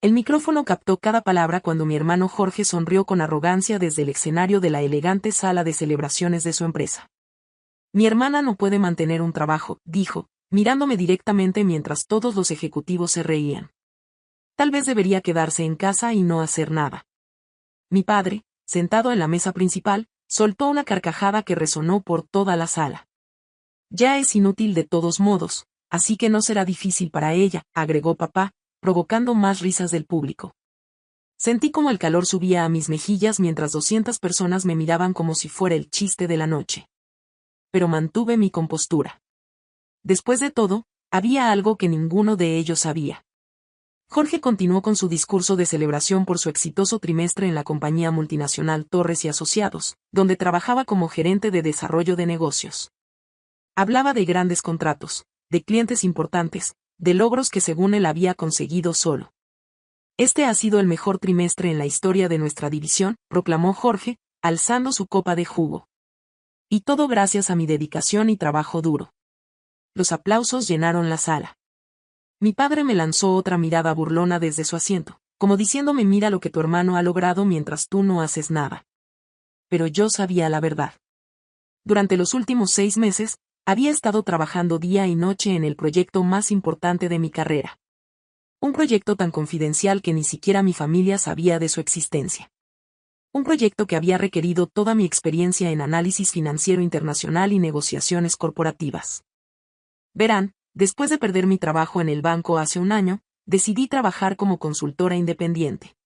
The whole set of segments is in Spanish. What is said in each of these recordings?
El micrófono captó cada palabra cuando mi hermano Jorge sonrió con arrogancia desde el escenario de la elegante sala de celebraciones de su empresa. Mi hermana no puede mantener un trabajo, dijo, mirándome directamente mientras todos los ejecutivos se reían. Tal vez debería quedarse en casa y no hacer nada. Mi padre, sentado en la mesa principal, soltó una carcajada que resonó por toda la sala. Ya es inútil de todos modos, así que no será difícil para ella, agregó papá, provocando más risas del público. Sentí como el calor subía a mis mejillas mientras 200 personas me miraban como si fuera el chiste de la noche. Pero mantuve mi compostura. Después de todo, había algo que ninguno de ellos sabía. Jorge continuó con su discurso de celebración por su exitoso trimestre en la compañía multinacional Torres y Asociados, donde trabajaba como gerente de desarrollo de negocios. Hablaba de grandes contratos, de clientes importantes, de logros que según él había conseguido solo. Este ha sido el mejor trimestre en la historia de nuestra división, proclamó Jorge, alzando su copa de jugo. Y todo gracias a mi dedicación y trabajo duro. Los aplausos llenaron la sala. Mi padre me lanzó otra mirada burlona desde su asiento, como diciéndome mira lo que tu hermano ha logrado mientras tú no haces nada. Pero yo sabía la verdad. Durante los últimos 6 meses, había estado trabajando día y noche en el proyecto más importante de mi carrera. Un proyecto tan confidencial que ni siquiera mi familia sabía de su existencia. Un proyecto que había requerido toda mi experiencia en análisis financiero internacional y negociaciones corporativas. Verán, después de perder mi trabajo en el banco hace un año, decidí trabajar como consultora independiente.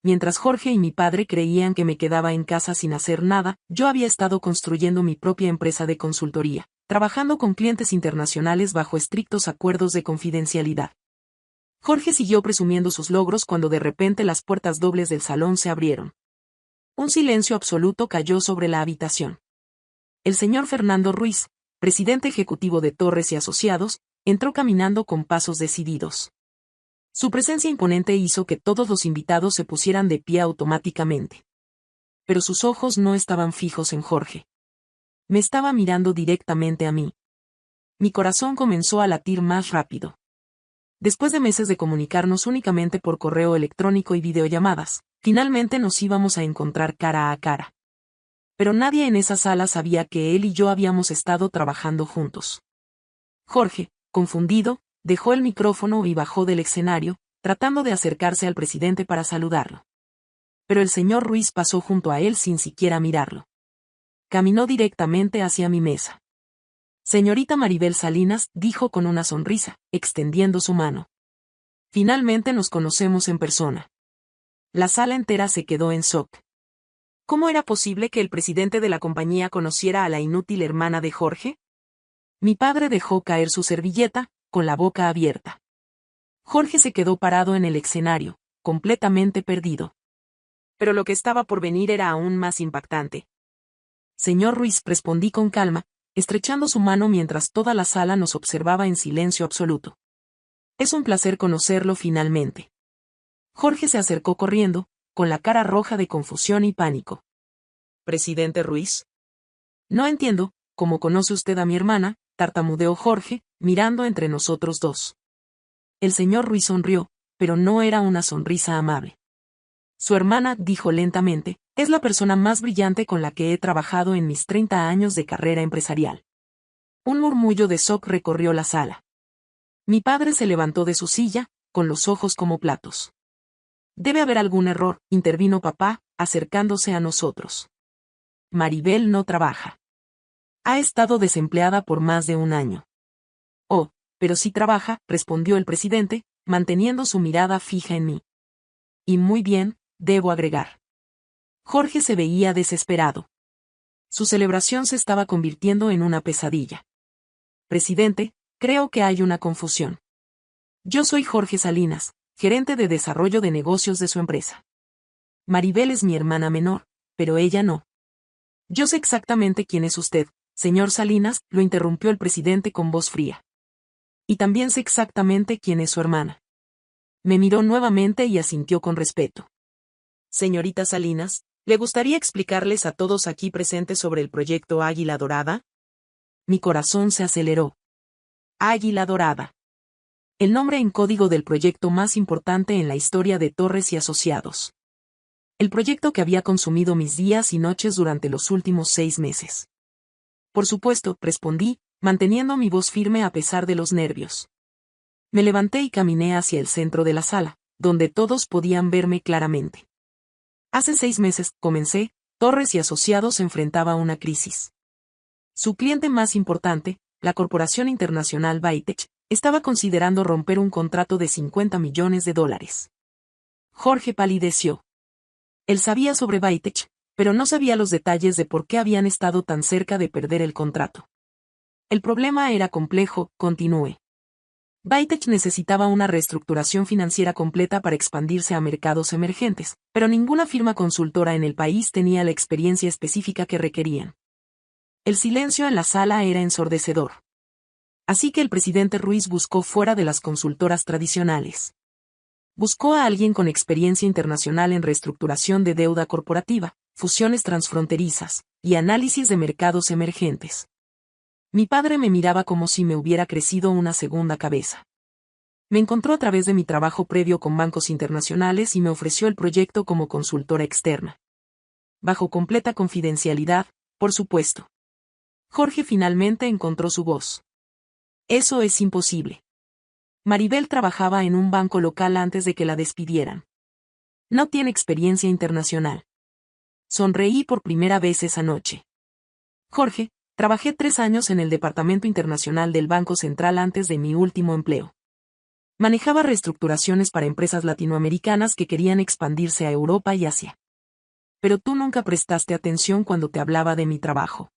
Mientras Jorge y mi padre creían que me quedaba en casa sin hacer nada, yo había estado construyendo mi propia empresa de consultoría, trabajando con clientes internacionales bajo estrictos acuerdos de confidencialidad. Jorge siguió presumiendo sus logros cuando de repente las puertas dobles del salón se abrieron. Un silencio absoluto cayó sobre la habitación. El señor Fernando Ruiz, presidente ejecutivo de Torres y Asociados, entró caminando con pasos decididos. Su presencia imponente hizo que todos los invitados se pusieran de pie automáticamente. Pero sus ojos no estaban fijos en Jorge. Me estaba mirando directamente a mí. Mi corazón comenzó a latir más rápido. Después de meses de comunicarnos únicamente por correo electrónico y videollamadas, finalmente nos íbamos a encontrar cara a cara. Pero nadie en esa sala sabía que él y yo habíamos estado trabajando juntos. Jorge, confundido, dejó el micrófono y bajó del escenario, tratando de acercarse al presidente para saludarlo. Pero el señor Ruiz pasó junto a él sin siquiera mirarlo. Caminó directamente hacia mi mesa. Señorita Maribel Salinas, dijo con una sonrisa, extendiendo su mano. Finalmente nos conocemos en persona. La sala entera se quedó en shock. ¿Cómo era posible que el presidente de la compañía conociera a la inútil hermana de Jorge? Mi padre dejó caer su servilleta, con la boca abierta. Jorge se quedó parado en el escenario, completamente perdido. Pero lo que estaba por venir era aún más impactante. Señor Ruiz, respondí con calma, estrechando su mano mientras toda la sala nos observaba en silencio absoluto. Es un placer conocerlo finalmente. Jorge se acercó corriendo, con la cara roja de confusión y pánico. ¿Presidente Ruiz? No entiendo, ¿cómo conoce usted a mi hermana?, tartamudeó Jorge, mirando entre nosotros dos. El señor Ruiz sonrió, pero no era una sonrisa amable. Su hermana, dijo lentamente, es la persona más brillante con la que he trabajado en mis 30 años de carrera empresarial. Un murmullo de shock recorrió la sala. Mi padre se levantó de su silla, con los ojos como platos. Debe haber algún error, intervino papá, acercándose a nosotros. Maribel no trabaja. Ha estado desempleada por más de un año. Oh, pero sí trabaja, respondió el presidente, manteniendo su mirada fija en mí. Y muy bien, debo agregar. Jorge se veía desesperado. Su celebración se estaba convirtiendo en una pesadilla. Presidente, creo que hay una confusión. Yo soy Jorge Salinas, gerente de desarrollo de negocios de su empresa. Maribel es mi hermana menor, pero ella no. Yo sé exactamente quién es usted, señor Salinas, lo interrumpió el presidente con voz fría. Y también sé exactamente quién es su hermana. Me miró nuevamente y asintió con respeto. Señorita Salinas, ¿le gustaría explicarles a todos aquí presentes sobre el proyecto Águila Dorada? Mi corazón se aceleró. Águila Dorada. El nombre en código del proyecto más importante en la historia de Torres y Asociados. El proyecto que había consumido mis días y noches durante los últimos 6 meses. Por supuesto, respondí, manteniendo mi voz firme a pesar de los nervios. Me levanté y caminé hacia el centro de la sala, donde todos podían verme claramente. Hace 6 meses, comencé, Torres y Asociados enfrentaba una crisis. Su cliente más importante, la corporación internacional Bytech, estaba considerando romper un contrato de $50 millones. Jorge palideció. Él sabía sobre Bytech, pero no sabía los detalles de por qué habían estado tan cerca de perder el contrato. El problema era complejo, continué. Bytech necesitaba una reestructuración financiera completa para expandirse a mercados emergentes, pero ninguna firma consultora en el país tenía la experiencia específica que requerían. El silencio en la sala era ensordecedor. Así que el presidente Ruiz buscó fuera de las consultoras tradicionales. Buscó a alguien con experiencia internacional en reestructuración de deuda corporativa, fusiones transfronterizas, y análisis de mercados emergentes. Mi padre me miraba como si me hubiera crecido una segunda cabeza. Me encontró a través de mi trabajo previo con bancos internacionales y me ofreció el proyecto como consultora externa. Bajo completa confidencialidad, por supuesto. Jorge finalmente encontró su voz. Eso es imposible. Maribel trabajaba en un banco local antes de que la despidieran. No tiene experiencia internacional. Sonreí por primera vez esa noche. Jorge, trabajé 3 años en el Departamento Internacional del Banco Central antes de mi último empleo. Manejaba reestructuraciones para empresas latinoamericanas que querían expandirse a Europa y Asia. Pero tú nunca prestaste atención cuando te hablaba de mi trabajo.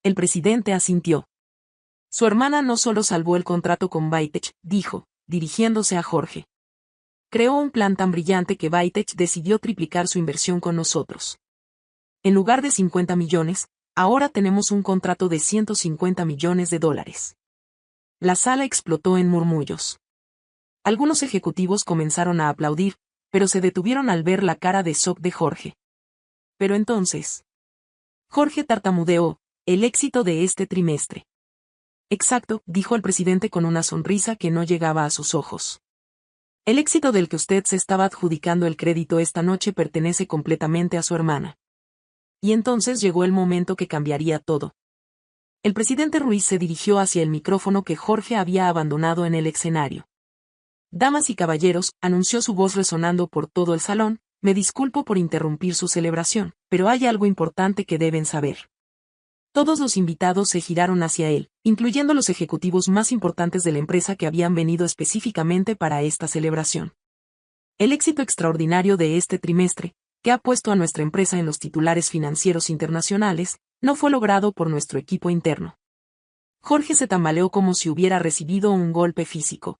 El presidente asintió. Su hermana no solo salvó el contrato con Bytech, dijo, dirigiéndose a Jorge. Creó un plan tan brillante que Bytech decidió triplicar su inversión con nosotros. En lugar de 50 millones, ahora tenemos un contrato de $150 millones. La sala explotó en murmullos. Algunos ejecutivos comenzaron a aplaudir, pero se detuvieron al ver la cara de shock de Jorge. Pero entonces. Jorge tartamudeó, el éxito de este trimestre. Exacto, dijo el presidente con una sonrisa que no llegaba a sus ojos. El éxito del que usted se estaba adjudicando el crédito esta noche pertenece completamente a su hermana. Y entonces llegó el momento que cambiaría todo. El presidente Ruiz se dirigió hacia el micrófono que Jorge había abandonado en el escenario. Damas y caballeros, anunció su voz resonando por todo el salón, me disculpo por interrumpir su celebración, pero hay algo importante que deben saber. Todos los invitados se giraron hacia él, incluyendo los ejecutivos más importantes de la empresa que habían venido específicamente para esta celebración. El éxito extraordinario de este trimestre, que ha puesto a nuestra empresa en los titulares financieros internacionales, no fue logrado por nuestro equipo interno. Jorge se tambaleó como si hubiera recibido un golpe físico.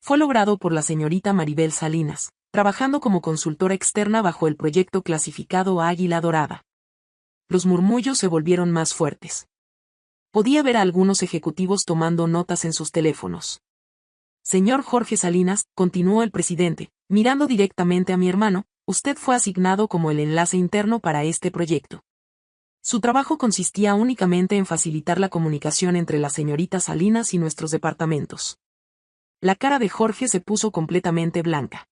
Fue logrado por la señorita Maribel Salinas, trabajando como consultora externa bajo el proyecto clasificado Águila Dorada. Los murmullos se volvieron más fuertes. Podía ver a algunos ejecutivos tomando notas en sus teléfonos. Señor Jorge Salinas, continuó el presidente, mirando directamente a mi hermano, usted fue asignado como el enlace interno para este proyecto. Su trabajo consistía únicamente en facilitar la comunicación entre la señorita Salinas y nuestros departamentos. La cara de Jorge se puso completamente blanca.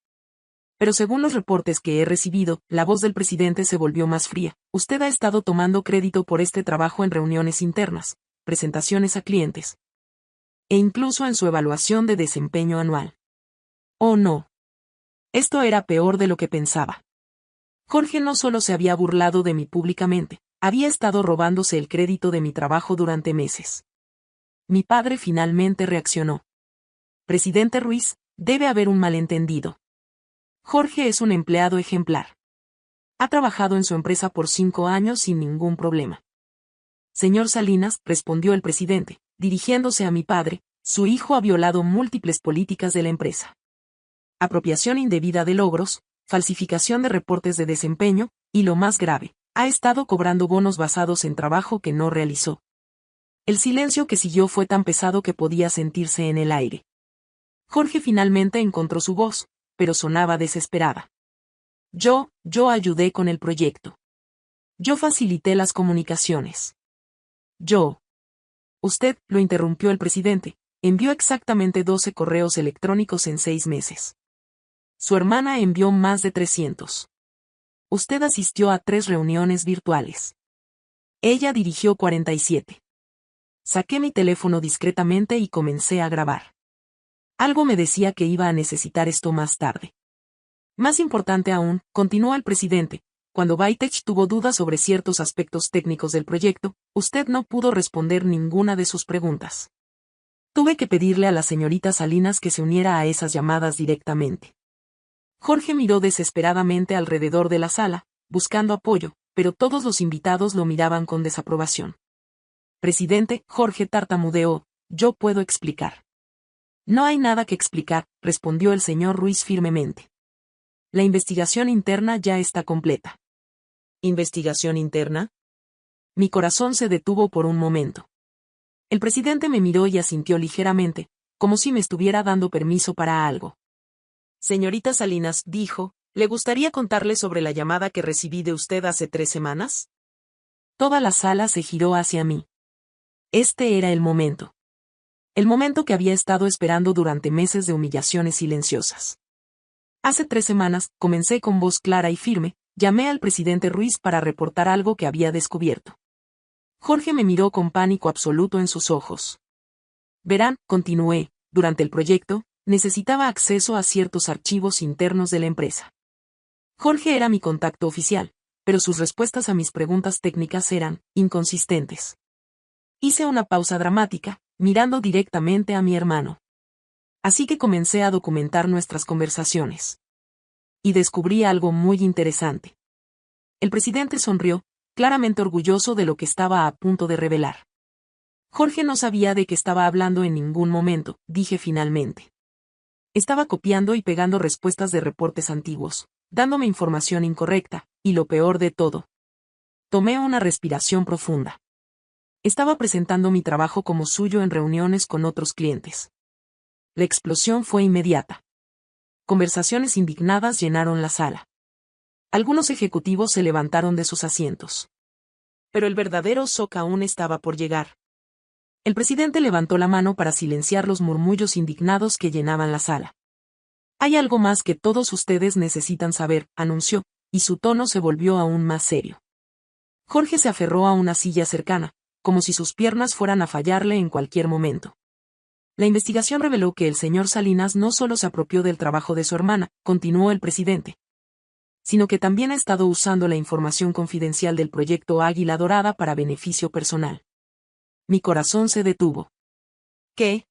Pero según los reportes que he recibido, la voz del presidente se volvió más fría. Usted ha estado tomando crédito por este trabajo en reuniones internas, presentaciones a clientes, e incluso en su evaluación de desempeño anual. Oh no. Esto era peor de lo que pensaba. Jorge no solo se había burlado de mí públicamente, había estado robándose el crédito de mi trabajo durante meses. Mi padre finalmente reaccionó. Presidente Ruiz, debe haber un malentendido. Jorge es un empleado ejemplar. Ha trabajado en su empresa por 5 años sin ningún problema. Señor Salinas, respondió el presidente, dirigiéndose a mi padre, su hijo ha violado múltiples políticas de la empresa. Apropiación indebida de logros, falsificación de reportes de desempeño, y lo más grave, ha estado cobrando bonos basados en trabajo que no realizó. El silencio que siguió fue tan pesado que podía sentirse en el aire. Jorge finalmente encontró su voz, pero sonaba desesperada. Yo ayudé con el proyecto. Yo facilité las comunicaciones. Usted, lo interrumpió el presidente, envió exactamente 12 correos electrónicos en 6 meses. Su hermana envió más de 300. Usted asistió a 3 reuniones virtuales. Ella dirigió 47. Saqué mi teléfono discretamente y comencé a grabar. Algo me decía que iba a necesitar esto más tarde. Más importante aún, continuó el presidente, cuando Bytech tuvo dudas sobre ciertos aspectos técnicos del proyecto, usted no pudo responder ninguna de sus preguntas. Tuve que pedirle a la señorita Salinas que se uniera a esas llamadas directamente. Jorge miró desesperadamente alrededor de la sala, buscando apoyo, pero todos los invitados lo miraban con desaprobación. Presidente, Jorge tartamudeó, yo puedo explicar. No hay nada que explicar, respondió el señor Ruiz firmemente. La investigación interna ya está completa. ¿Investigación interna? Mi corazón se detuvo por un momento. El presidente me miró y asintió ligeramente, como si me estuviera dando permiso para algo. Señorita Salinas, dijo, ¿le gustaría contarle sobre la llamada que recibí de usted hace 3 semanas? Toda la sala se giró hacia mí. Este era el momento. El momento que había estado esperando durante meses de humillaciones silenciosas. Hace 3 semanas, comencé con voz clara y firme, llamé al presidente Ruiz para reportar algo que había descubierto. Jorge me miró con pánico absoluto en sus ojos. Verán, continué, durante el proyecto, necesitaba acceso a ciertos archivos internos de la empresa. Jorge era mi contacto oficial, pero sus respuestas a mis preguntas técnicas eran inconsistentes. Hice una pausa dramática, mirando directamente a mi hermano. Así que comencé a documentar nuestras conversaciones. Y descubrí algo muy interesante. El presidente sonrió, claramente orgulloso de lo que estaba a punto de revelar. Jorge no sabía de qué estaba hablando en ningún momento, dije finalmente. Estaba copiando y pegando respuestas de reportes antiguos, dándome información incorrecta, y lo peor de todo. Tomé una respiración profunda. Estaba presentando mi trabajo como suyo en reuniones con otros clientes. La explosión fue inmediata. Conversaciones indignadas llenaron la sala. Algunos ejecutivos se levantaron de sus asientos. Pero el verdadero shock aún estaba por llegar. El presidente levantó la mano para silenciar los murmullos indignados que llenaban la sala. Hay algo más que todos ustedes necesitan saber, anunció, y su tono se volvió aún más serio. Jorge se aferró a una silla cercana, como si sus piernas fueran a fallarle en cualquier momento. La investigación reveló que el señor Salinas no solo se apropió del trabajo de su hermana, continuó el presidente, sino que también ha estado usando la información confidencial del proyecto Águila Dorada para beneficio personal. Mi corazón se detuvo. ¿Qué?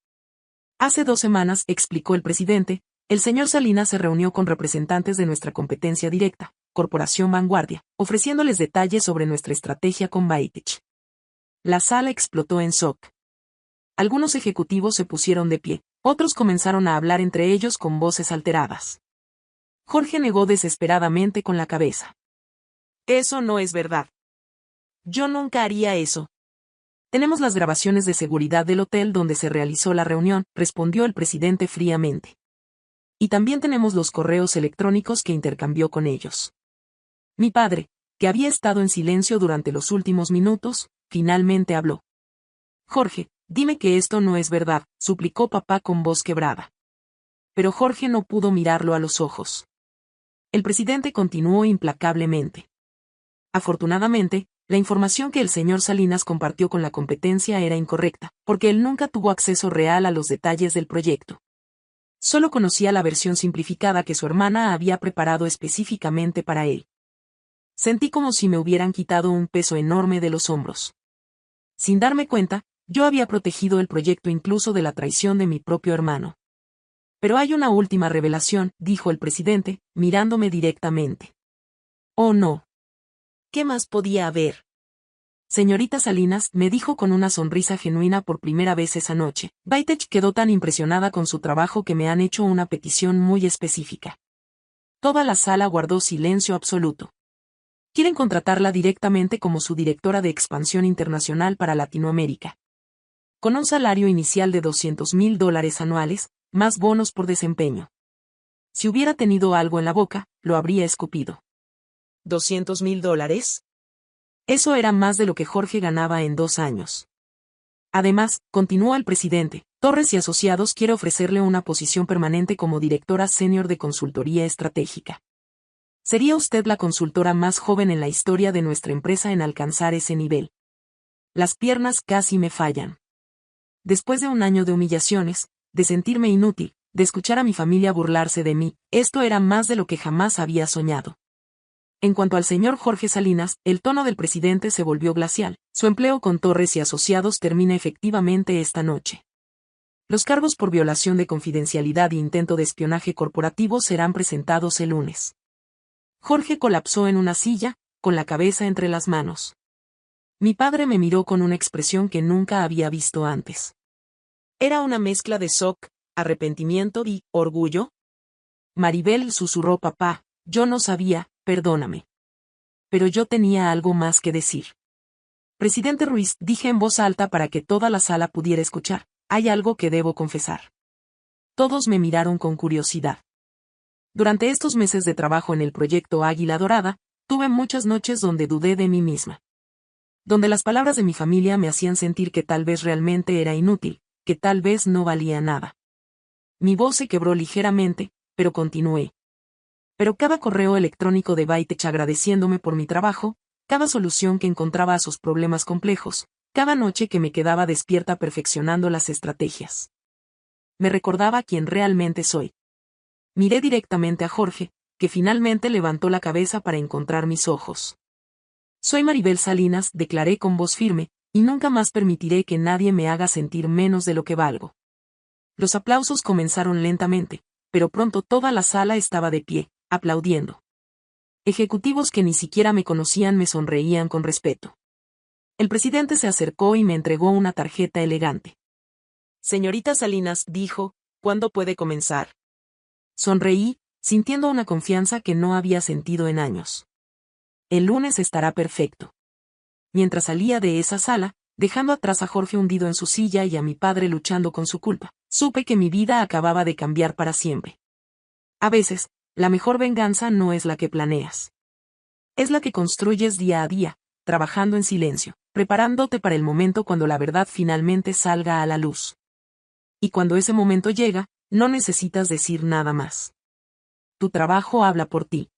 Hace 2 semanas, explicó el presidente, el señor Salinas se reunió con representantes de nuestra competencia directa, Corporación Vanguardia, ofreciéndoles detalles sobre nuestra estrategia con Bytech. La sala explotó en shock. Algunos ejecutivos se pusieron de pie, otros comenzaron a hablar entre ellos con voces alteradas. Jorge negó desesperadamente con la cabeza. Eso no es verdad. Yo nunca haría eso. Tenemos las grabaciones de seguridad del hotel donde se realizó la reunión, respondió el presidente fríamente. Y también tenemos los correos electrónicos que intercambió con ellos. Mi padre, que había estado en silencio durante los últimos minutos, finalmente habló. Jorge, dime que esto no es verdad, suplicó papá con voz quebrada. Pero Jorge no pudo mirarlo a los ojos. El presidente continuó implacablemente. Afortunadamente, la información que el señor Salinas compartió con la competencia era incorrecta, porque él nunca tuvo acceso real a los detalles del proyecto. Solo conocía la versión simplificada que su hermana había preparado específicamente para él. Sentí como si me hubieran quitado un peso enorme de los hombros. Sin darme cuenta, yo había protegido el proyecto incluso de la traición de mi propio hermano. Pero hay una última revelación, dijo el presidente, mirándome directamente. Oh no. ¿Qué más podía haber? Señorita Salinas, me dijo con una sonrisa genuina por primera vez esa noche, Bytech quedó tan impresionada con su trabajo que me han hecho una petición muy específica. Toda la sala guardó silencio absoluto. Quieren contratarla directamente como su directora de expansión internacional para Latinoamérica. Con un salario inicial de $200,000 anuales, más bonos por desempeño. Si hubiera tenido algo en la boca, lo habría escupido. ¿$200,000? Eso era más de lo que Jorge ganaba en 2 años. Además, continuó el presidente, Torres y Asociados quiere ofrecerle una posición permanente como directora senior de consultoría estratégica. Sería usted la consultora más joven en la historia de nuestra empresa en alcanzar ese nivel. Las piernas casi me fallan. Después de un año de humillaciones, de sentirme inútil, de escuchar a mi familia burlarse de mí, esto era más de lo que jamás había soñado. En cuanto al señor Jorge Salinas, el tono del presidente se volvió glacial. Su empleo con Torres y Asociados termina efectivamente esta noche. Los cargos por violación de confidencialidad e intento de espionaje corporativo serán presentados el lunes. Jorge colapsó en una silla, con la cabeza entre las manos. Mi padre me miró con una expresión que nunca había visto antes. Era una mezcla de shock, arrepentimiento y orgullo. Maribel, susurró papá, yo no sabía, perdóname. Pero yo tenía algo más que decir. Presidente Ruiz, dije en voz alta para que toda la sala pudiera escuchar, hay algo que debo confesar. Todos me miraron con curiosidad. Durante estos meses de trabajo en el proyecto Águila Dorada, tuve muchas noches donde dudé de mí misma. Donde las palabras de mi familia me hacían sentir que tal vez realmente era inútil, que tal vez no valía nada. Mi voz se quebró ligeramente, pero continué. Pero cada correo electrónico de Baitech agradeciéndome por mi trabajo, cada solución que encontraba a sus problemas complejos, cada noche que me quedaba despierta perfeccionando las estrategias. Me recordaba quién realmente soy. Miré directamente a Jorge, que finalmente levantó la cabeza para encontrar mis ojos. Soy Maribel Salinas, declaré con voz firme, y nunca más permitiré que nadie me haga sentir menos de lo que valgo. Los aplausos comenzaron lentamente, pero pronto toda la sala estaba de pie, aplaudiendo. Ejecutivos que ni siquiera me conocían me sonreían con respeto. El presidente se acercó y me entregó una tarjeta elegante. Señorita Salinas, dijo, ¿cuándo puede comenzar? Sonreí, sintiendo una confianza que no había sentido en años. El lunes estará perfecto. Mientras salía de esa sala, dejando atrás a Jorge hundido en su silla y a mi padre luchando con su culpa, supe que mi vida acababa de cambiar para siempre. A veces, la mejor venganza no es la que planeas. Es la que construyes día a día, trabajando en silencio, preparándote para el momento cuando la verdad finalmente salga a la luz. Y cuando ese momento llega, no necesitas decir nada más. Tu trabajo habla por ti.